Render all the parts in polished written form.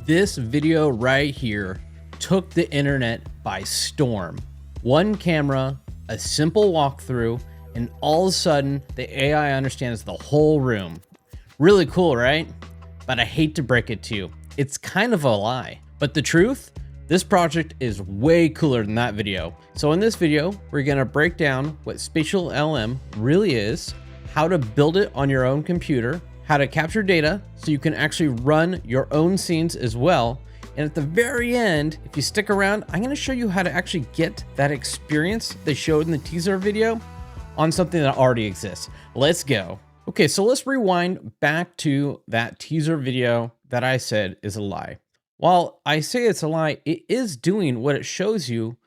This video right here took the internet by storm. One camera, a simple walkthrough, and all of a sudden the AI understands the whole room. Really cool, right? But I hate to break it to you, it's kind of a lie. But the truth, this project is way cooler than that video. So in this video, we're gonna break down what SpatialLM really is, how to build it on your own computer, how to capture data so you can actually run your own scenes as well. And at the very end, if you stick around, I'm gonna show you how to actually get that experience they showed in the teaser video on something that already exists. Let's go. Okay, so let's rewind back to that teaser video that I said is a lie. While I say it's a lie, it is doing what it shows you.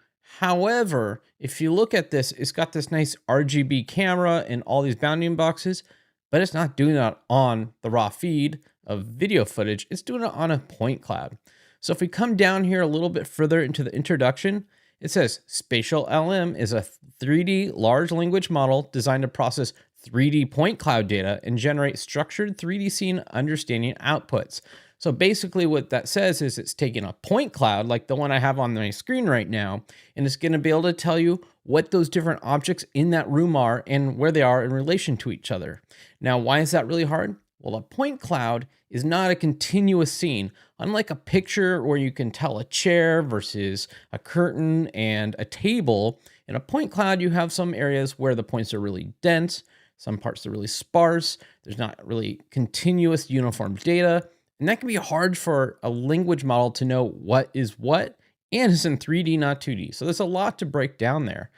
However, if you look at this, it's got this nice RGB camera and all these bounding boxes, but it's not doing that on the raw feed of video footage. It's doing it on a point cloud. So if we come down here a little bit further into the introduction, it says SpatialLM is a 3D large language model designed to process 3D point cloud data and generate structured 3D scene understanding outputs. So basically what that says is it's taking a point cloud like the one I have on my screen right now, and it's going to be able to tell you what those different objects in that room are and where they are in relation to each other. Now, why is that really hard? Well, a point cloud is not a continuous scene. Unlike a picture where you can tell a chair versus a curtain and a table, in a point cloud, you have some areas where the points are really dense, some parts are really sparse, there's not really continuous uniform data, and that can be hard for a language model to know what is what, and it's in 3D, not 2D. So there's a lot to break down there.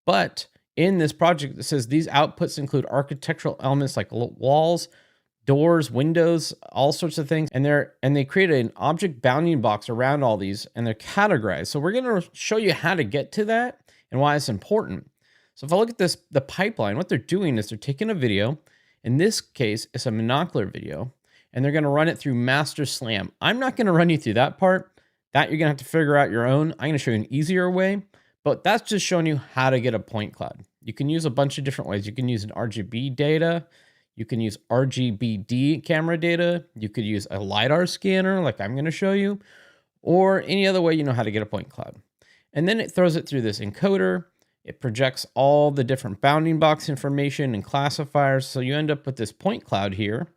But in this project, it says these outputs include architectural elements like walls, doors, windows, all sorts of things. And they create an object bounding box around all these, and they're categorized. So we're going to show you how to get to that and why it's important. So if I look at this, the pipeline, what they're doing is they're taking a video. In this case, it's a monocular video, and they're going to run it through Master Slam. I'm not going to run you through that part. That you're going to have to figure out your own. I'm going to show you an easier way, but that's just showing you how to get a point cloud. You can use a bunch of different ways. You can use an RGB data. You can use RGBD camera data. You could use a LiDAR scanner like I'm going to show you, or any other way you know how to get a point cloud. And then it throws it through this encoder. It projects all the different bounding box information and classifiers. So you end up with this point cloud here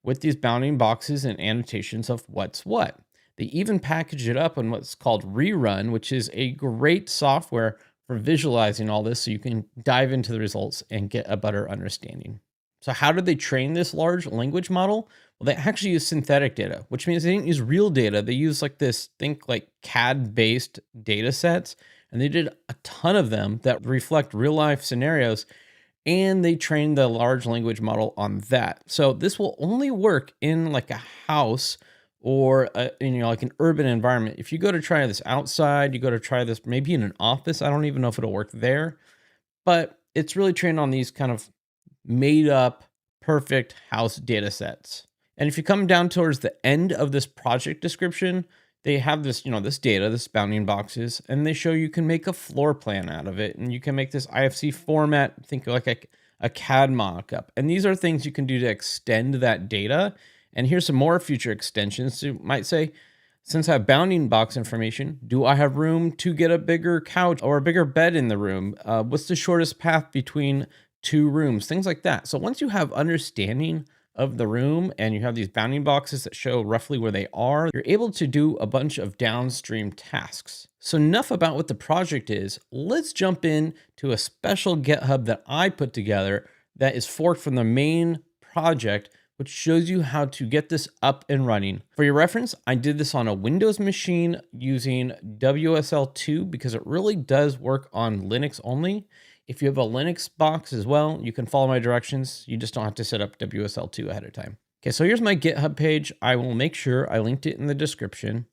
with these bounding boxes and annotations of what's what. They even package it up in what's called Rerun, which is a great software for visualizing all this so you can dive into the results and get a better understanding. So how did they train this large language model? Well, they actually use synthetic data, which means they didn't use real data. They use like this, think like CAD-based data sets, and they did a ton of them that reflect real life scenarios, and they trained the large language model on that. So this will only work in like a house or like an urban environment. If you go to try this outside, you go to try this maybe in an office, I don't even know if it'll work there, but it's really trained on these kind of made up perfect house data sets. And if you come down towards the end of this project description, they have this, this data, this bounding boxes, and they show you can make a floor plan out of it. And you can make this IFC format, think like a CAD mockup. And these are things you can do to extend that data. And here's some more future extensions. You might say, since I have bounding box information, do I have room to get a bigger couch or a bigger bed in the room? What's the shortest path between two rooms? Things like that. So once you have understanding of the room and you have these bounding boxes that show roughly where they are, you're able to do a bunch of downstream tasks. So enough about what the project is. Let's jump in to a special GitHub that I put together that is forked from the main project, which shows you how to get this up and running. For your reference, I did this on a Windows machine using WSL2 because it really does work on Linux only. If you have a Linux box as well, you can follow my directions. You just don't have to set up WSL2 ahead of time. Okay, so here's my GitHub page. I will make sure I linked it in the description.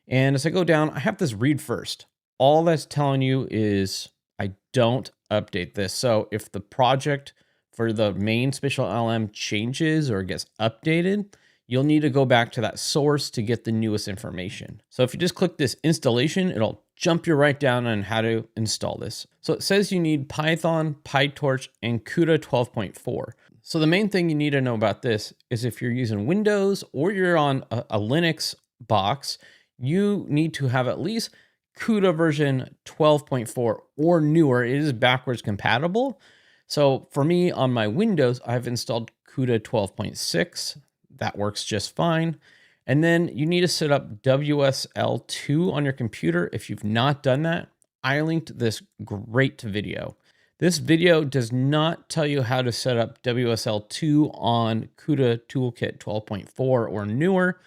And as I go down, I have this read first. All that's telling you is I don't update this. So if the project for the main SpatialLM changes or gets updated, you'll need to go back to that source to get the newest information. So if you just click this installation, it'll jump you right down on how to install this. So it says you need Python, PyTorch, and CUDA 12.4. So the main thing you need to know about this is if you're using Windows or you're on a Linux box, you need to have at least CUDA version 12.4 or newer. It is backwards compatible. So for me on my Windows, I've installed CUDA 12.6. That works just fine. And then you need to set up WSL2 on your computer. If you've not done that, I linked this great video. This video does not tell you how to set up WSL2 on CUDA Toolkit 12.4 or newer.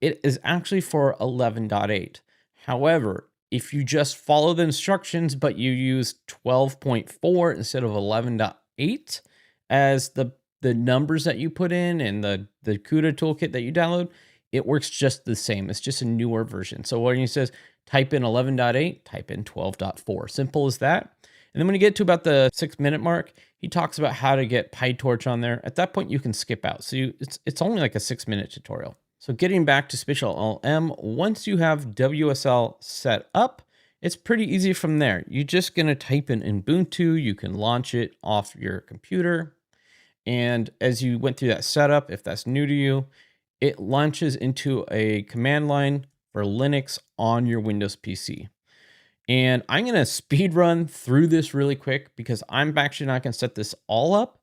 It is actually for 11.8. However, if you just follow the instructions, but you use 12.4 instead of 11.8 as the numbers that you put in and the CUDA toolkit that you download, it works just the same. It's just a newer version. So when he says type in 11.8, type in 12.4. Simple as that. And then when you get to about the 6-minute mark, he talks about how to get PyTorch on there. At that point, you can skip out. So it's only like a 6-minute tutorial. So getting back to SpatialLM, once you have WSL set up, it's pretty easy from there. You're just going to type in Ubuntu. You can launch it off your computer. And as you went through that setup, if that's new to you, it launches into a command line for Linux on your Windows PC. And I'm going to speed run through this really quick because I'm actually not going to set this all up.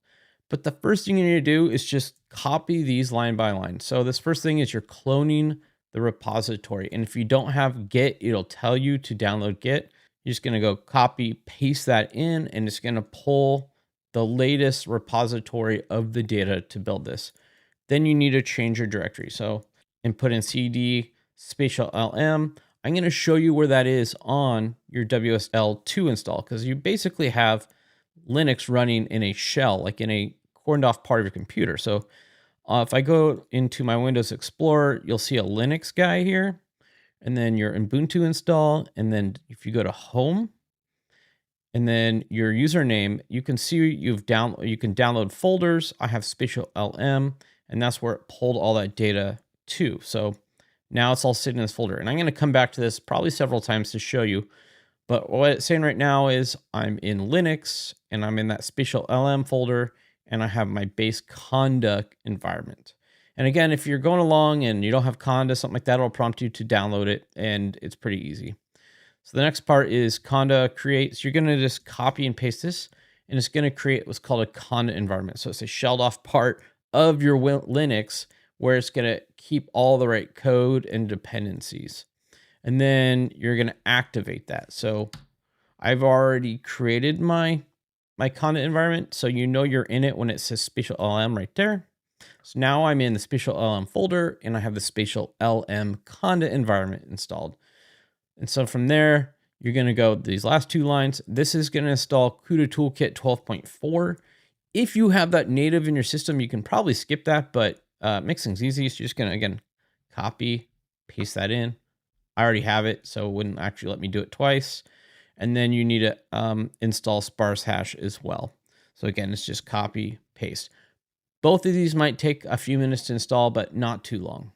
But the first thing you need to do is just copy these line by line. So this first thing is you're cloning the repository. And if you don't have Git, it'll tell you to download Git. You're just going to go copy, paste that in, and it's going to pull the latest repository of the data to build this. Then you need to change your directory. So input in cd SpatialLM. I'm going to show you where that is on your WSL2 install because you basically have Linux running in a shell, like in a cordoned off part of your computer. So if I go into my Windows Explorer, you'll see a Linux guy here, and then your Ubuntu install. And then if you go to home and then your username, you can see you can download folders. I have SpatialLM, and that's where it pulled all that data to. So now it's all sitting in this folder. And I'm going to come back to this probably several times to show you. But what it's saying right now is I'm in Linux and I'm in that SpatialLM folder and I have my base Conda environment. And again, if you're going along and you don't have Conda, something like that, it'll prompt you to download it and it's pretty easy. So the next part is Conda create. So you're going to just copy and paste this and it's going to create what's called a Conda environment. So it's a shelled off part of your Linux where it's going to keep all the right code and dependencies. And then you're going to activate that. So I've already created my Conda environment. So you know you're in it when it says SpatialLM right there. So now I'm in the SpatialLM folder and I have the SpatialLM Conda environment installed. And so from there, you're going to go these last two lines. This is going to install CUDA Toolkit 12.4. If you have that native in your system, you can probably skip that, but it makes things easy. So you're just going to, again, copy, paste that in. I already have it, so it wouldn't actually let me do it twice. And then you need to install sparse hash as well. So again, it's just copy, paste. Both of these might take a few minutes to install, but not too long.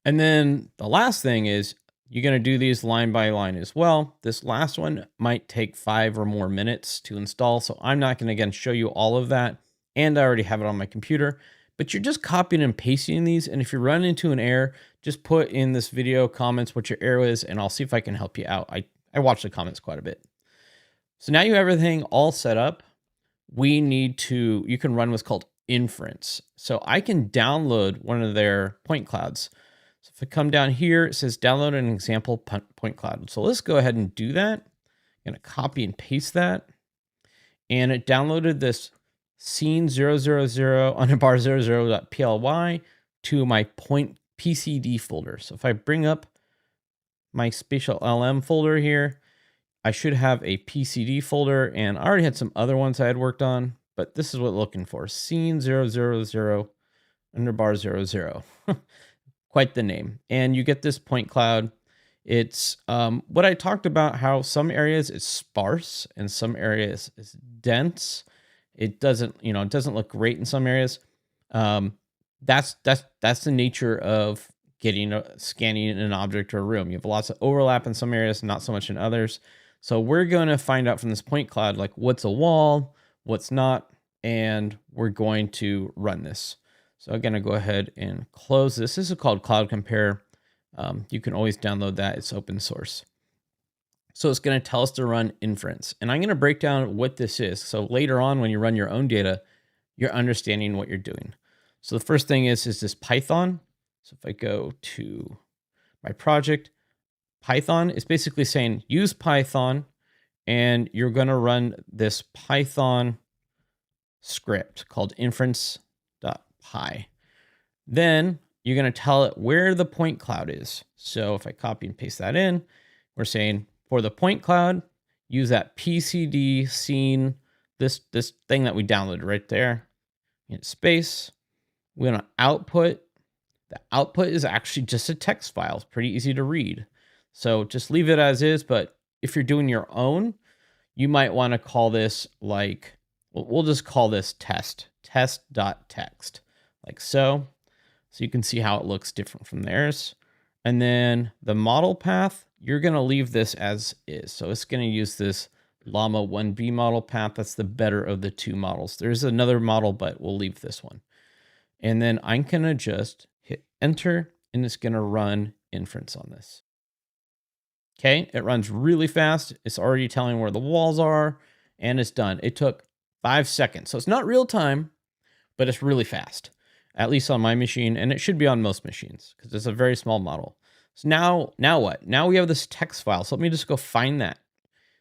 And then the last thing is you're going to do these line by line as well. This last one might take 5 or more minutes to install. So I'm not going to, again, show you all of that. And I already have it on my computer. But you're just copying and pasting these. And if you run into an error, just put in this video comments what your error is, and I'll see if I can help you out. I watch the comments quite a bit. So now you have everything all set up. You can run what's called inference. So I can download one of their point clouds. So if I come down here, it says download an example point cloud. So let's go ahead and do that. I'm going to copy and paste that. And it downloaded this scene000_00.ply to my point PCD folder. So if I bring up my SpatialLM folder here, I should have a PCD folder, and I already had some other ones I had worked on, but this is what I'm looking for, scene000_00. Quite the name. And you get this point cloud. It's what I talked about, how some areas it's sparse and some areas it's dense. It doesn't look great in some areas. That's the nature of scanning an object or a room. You have lots of overlap in some areas, not so much in others. So we're going to find out from this point cloud, like what's a wall, what's not, and we're going to run this. So I'm going to go ahead and close this. This is called Cloud Compare. You can always download that. It's open source. So it's going to tell us to run inference. And I'm going to break down what this is. So later on, when you run your own data, you're understanding what you're doing. So the first thing is this Python. So if I go to my project, Python is basically saying use Python, and you're going to run this Python script called inference.py. Then you're going to tell it where the point cloud is. So if I copy and paste that in, we're saying for the point cloud, use that PCD scene, this thing that we downloaded right there, in space. We're going to output. The output is actually just a text file. It's pretty easy to read. So just leave it as is. But if you're doing your own, you might want to call this like, we'll just call this test.text, like so. So you can see how it looks different from theirs. And then the model path, you're going to leave this as is. So it's going to use this Llama 1B model path. That's the better of the two models. There's another model, but we'll leave this one. And then I'm going to just hit enter, and it's going to run inference on this. Okay, it runs really fast. It's already telling where the walls are, and it's done. It took 5 seconds. So it's not real time, but it's really fast, at least on my machine, and it should be on most machines because it's a very small model. So now what? Now we have this text file. So let me just go find that.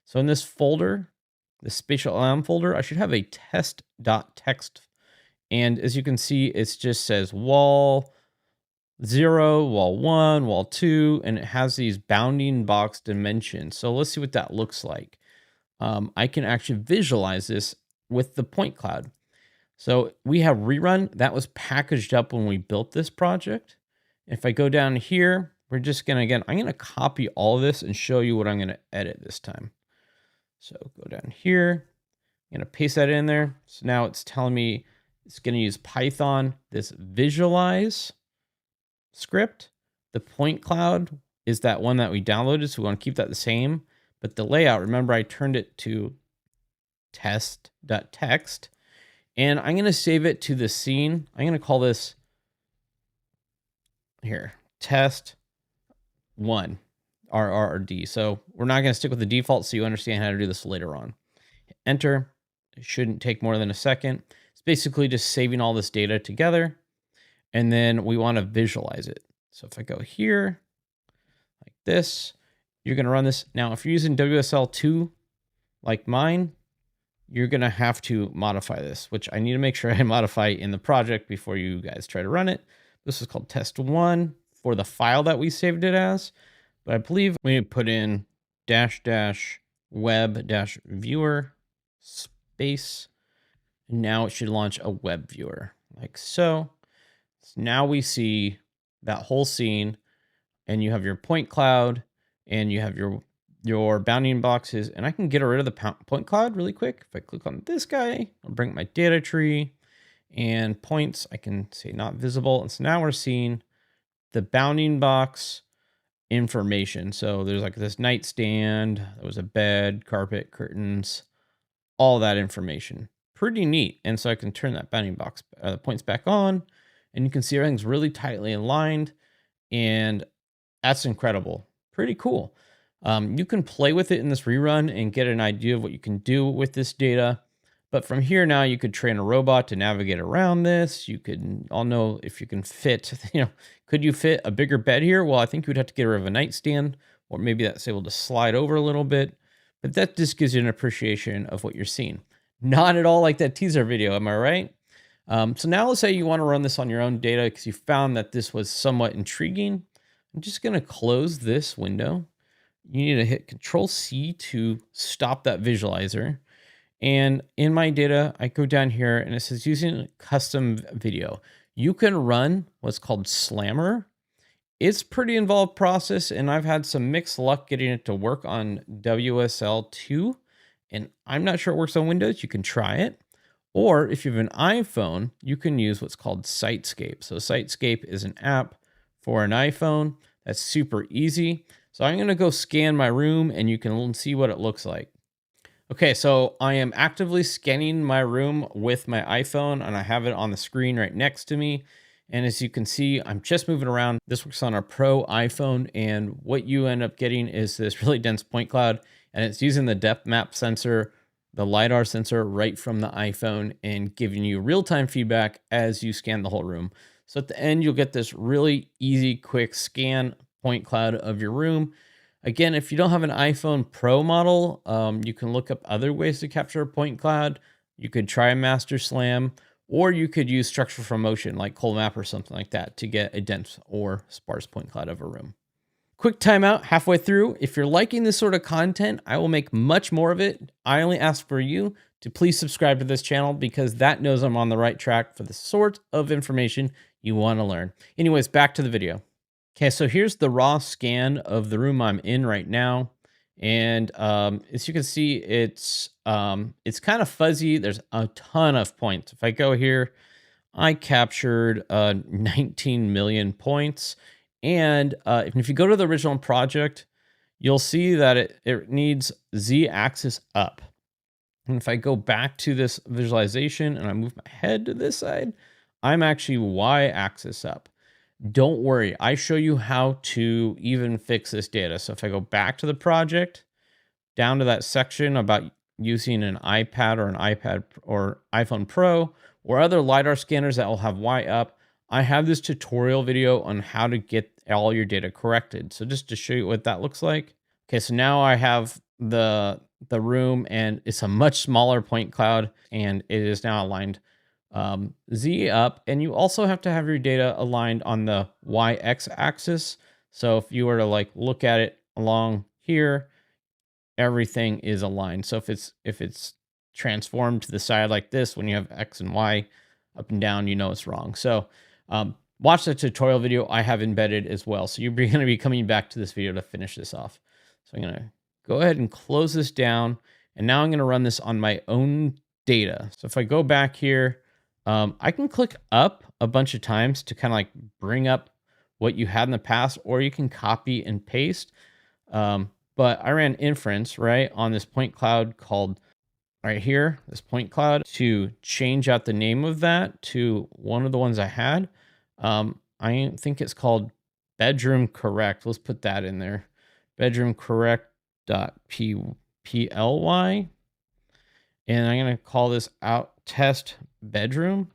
So in this folder, the SpatialLM folder, I should have a test.text. And as you can see, it just says wall 0, wall 1, wall 2, and it has these bounding box dimensions. So let's see what that looks like. I can actually visualize this with the point cloud. So we have rerun. That was packaged up when we built this project. If I go down here, we're just going to, again, I'm going to copy all of this and show you what I'm going to edit this time. So go down here, I'm going to paste that in there. So now it's telling me it's going to use Python, this visualize script. The point cloud is that one that we downloaded, so we want to keep that the same. But the layout, remember I turned it to test.text. And I'm going to save it to the scene. I'm going to call this here, test 1, RRD. So we're not going to stick with the default, so you understand how to do this later on. Enter. It shouldn't take more than a second. It's basically just saving all this data together. And then we want to visualize it. So if I go here, like this, you're going to run this. Now, if you're using WSL2, like mine, you're going to have to modify this, which I need to make sure I modify in the project before you guys try to run it. This is called test 1 for the file that we saved it as. But I believe we put in --web-viewer space. And now it should launch a web viewer like so. So now we see that whole scene, and you have your point cloud, and you have your bounding boxes, and I can get rid of the point cloud really quick. If I click on this guy, I'll bring up my data tree, and points, I can say not visible. And so now we're seeing the bounding box information. So there's like this nightstand, there was a bed, carpet, curtains, all that information. Pretty neat. And so I can turn that bounding box points back on, and you can see everything's really tightly aligned, and that's incredible. Pretty cool. You can play with it in this rerun and get an idea of what you can do with this data. But from here now, you could train a robot to navigate around this. You could all know if you can fit, could you fit a bigger bed here? Well, I think you would have to get rid of a nightstand, or maybe that's able to slide over a little bit. But that just gives you an appreciation of what you're seeing. Not at all like that teaser video, am I right? So now let's say you want to run this on your own data because you found that this was somewhat intriguing. I'm just going to close this window. You need to hit Control-C to stop that visualizer. And in my data, I go down here and it says using custom video. You can run what's called Slammer. It's a pretty involved process, and I've had some mixed luck getting it to work on WSL2. And I'm not sure it works on Windows. You can try it. Or if you have an iPhone, you can use what's called Sitescape. So Sitescape is an app for an iPhone that's super easy. So I'm going to go scan my room, and you can see what it looks like. Okay, so I am actively scanning my room with my iPhone and I have it on the screen right next to me. And as you can see, I'm just moving around. This works on our Pro iPhone. And what you end up getting is this really dense point cloud. And it's using the depth map sensor, the LiDAR sensor right from the iPhone and giving you real-time feedback as you scan the whole room. So at the end, you'll get this really easy, quick scan point cloud of your room. Again, if you don't have an iPhone Pro model, you can look up other ways to capture a point cloud. You could try a master slam, or you could use structure from motion like Cold Map or something like that to get a dense or sparse point cloud of a room. Quick timeout halfway through. If you're liking this sort of content, I will make much more of it. I only ask for you to please subscribe to this channel because that knows I'm on the right track for the sort of information you want to learn. Anyways, back to the video. Okay, so here's the raw scan of the room I'm in right now. And as you can see, it's kind of fuzzy. There's a ton of points. If I go here, I captured 19 million points. And if you go to the original project, you'll see that it needs Z-axis up. And if I go back to this visualization and I move my head to this side, I'm actually Y-axis up. Don't worry, I show you how to even fix this data. So if I go back to the project, down to that section about using an iPad or an iPad or iPhone Pro or other LiDAR scanners that will have Y up, I have this tutorial video on how to get all your data corrected. So just to show you what that looks like. Okay, so now I have the room and it's a much smaller point cloud and it is now aligned Z up, and you also have to have your data aligned on the YX axis. So if you were to like look at it along here, everything is aligned. So if it's transformed to the side like this, when you have X and Y up and down, you know it's wrong. So watch the tutorial video I have embedded as well. So you're going to be coming back to this video to finish this off. So I'm going to go ahead and close this down. And now I'm going to run this on my own data. So if I go back here, I can click up a bunch of times to kind of like bring up what you had in the past, or you can copy and paste. But I ran inference, right, on this point cloud called right here, this point cloud, to change out the name of that to one of the ones I had. I think it's called bedroom correct. Let's put that in there. Bedroom correct.ply. And I'm going to call this out test bedroom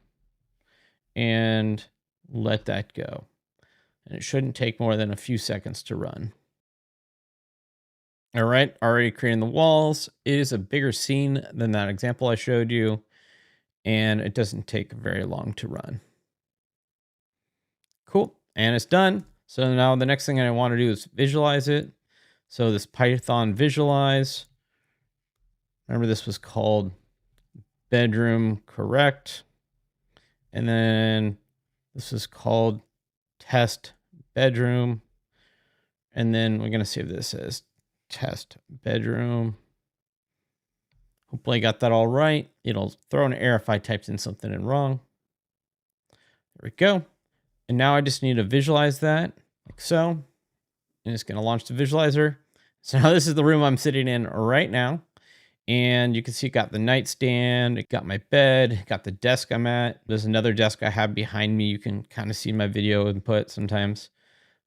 and let that go. And it shouldn't take more than a few seconds to run. All right, already creating the walls. It is a bigger scene than that example I showed you, and it doesn't take very long to run. Cool, and it's done. So now the next thing I want to do is visualize it. So this Python visualize, remember this was called bedroom correct. And then this is called test bedroom. And then we're going to save this as test bedroom. Hopefully I got that all right. It'll throw an error if I typed in something in wrong. There we go. And now I just need to visualize that like so. And it's going to launch the visualizer. So now this is the room I'm sitting in right now. And you can see it got the nightstand, it got my bed, got the desk I'm at. There's another desk I have behind me. You can kind of see my video input sometimes.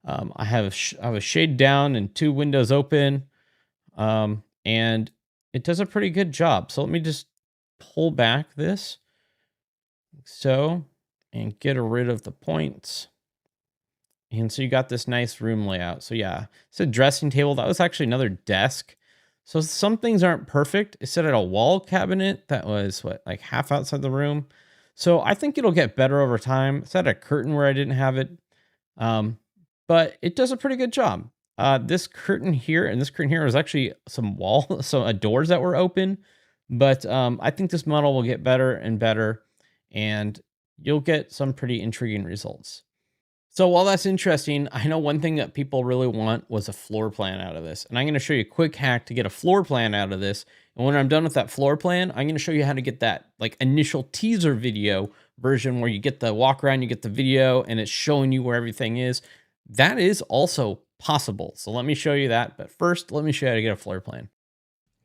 I have a shade down and 2 windows open. And it does a pretty good job. So let me just pull back this like so and get rid of the points. And so you got this nice room layout. So yeah, it's a dressing table. That was actually another desk. So some things aren't perfect. It set at a wall cabinet that was what, like half outside the room. So I think it'll get better over time. It's at a curtain where I didn't have it. But it does a pretty good job. This curtain here and this curtain here was actually some doors that were open. But I think this model will get better and better, and you'll get some pretty intriguing results. So while that's interesting, I know one thing that people really want was a floor plan out of this. And I'm going to show you a quick hack to get a floor plan out of this. And when I'm done with that floor plan, I'm going to show you how to get that like initial teaser video version where you get the walk around, you get the video, and it's showing you where everything is. That is also possible. So let me show you that. But first, let me show you how to get a floor plan.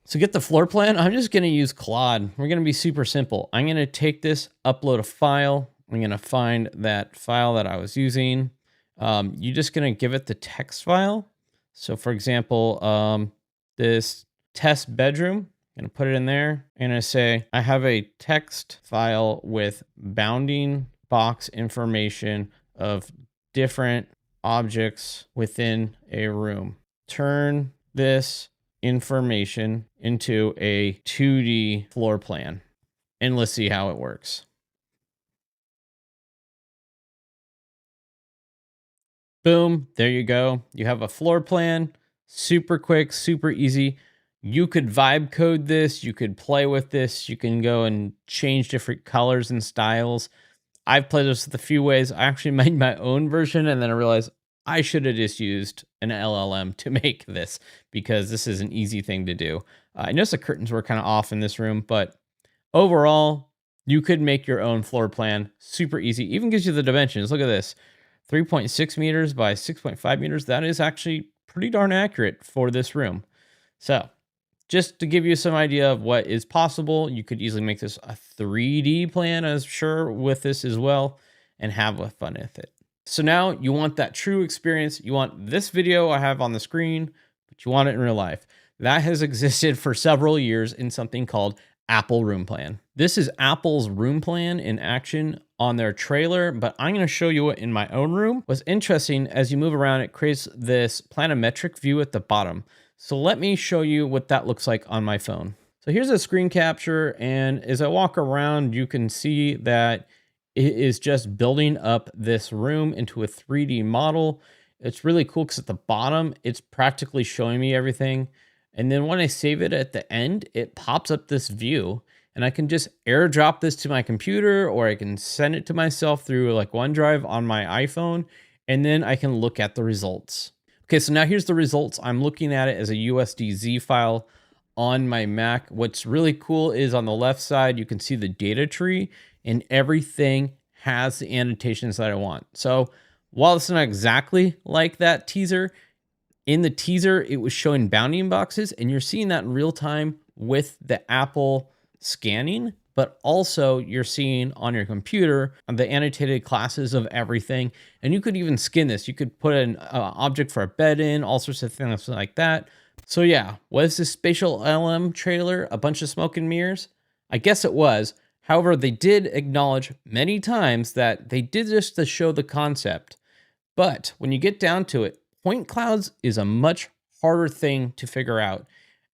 So get the floor plan. I'm just going to use Claude. We're going to be super simple. I'm going to take this, upload a file. I'm going to find that file that I was using. You're just going to give it the text file. So for example, this test bedroom, I'm going to put it in there. I'm going to say, I have a text file with bounding box information of different objects within a room. Turn this information into a 2D floor plan, and let's see how it works. Boom, there you go. You have a floor plan, super quick, super easy. You could vibe code this, you could play with this, you can go and change different colors and styles. I've played this with a few ways. I actually made my own version, and then I realized I should have just used an LLM to make this, because this is an easy thing to do. I noticed the curtains were kind of off in this room, but overall, you could make your own floor plan super easy. Even gives you the dimensions. Look at this, 3.6 meters by 6.5 meters. That is actually pretty darn accurate for this room. So just to give you some idea of what is possible, you could easily make this a 3D plan, I'm sure, with this as well, and have fun with it. So now you want that true experience. You want this video I have on the screen, but you want it in real life. That has existed for several years in something called Apple RoomPlan. This is Apple's RoomPlan in action on their trailer, but I'm going to show you it in my own room. What's interesting, as you move around, it creates this planimetric view at the bottom. So let me show you what that looks like on my phone. So here's a screen capture, and as I walk around, you can see that it is just building up this room into a 3D model. It's really cool because at the bottom, it's practically showing me everything. And then when I save it at the end, it pops up this view, and I can just airdrop this to my computer, or I can send it to myself through like OneDrive on my iPhone, and then I can look at the results. Okay, so now here's the results. I'm looking at it as a USDZ file on my Mac. What's really cool is on the left side, you can see the data tree, and everything has the annotations that I want. So while it's not exactly like that teaser, in the teaser, it was showing bounding boxes, and you're seeing that in real time with the Apple scanning, but also you're seeing on your computer the annotated classes of everything. And you could even skin this. You could put an object for a bed in, all sorts of things like that. So yeah, was this SpatialLM trailer a bunch of smoke and mirrors? I guess it was. However, they did acknowledge many times that they did this to show the concept. But when you get down to it, point clouds is a much harder thing to figure out.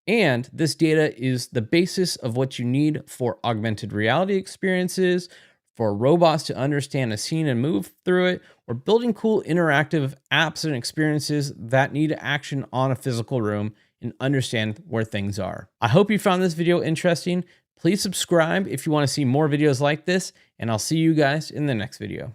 And this data is the basis of what you need for augmented reality experiences, for robots to understand a scene and move through it, or building cool interactive apps and experiences that need action on a physical room and understand where things are. I hope you found this video interesting. Please subscribe if you want to see more videos like this, and I'll see you guys in the next video.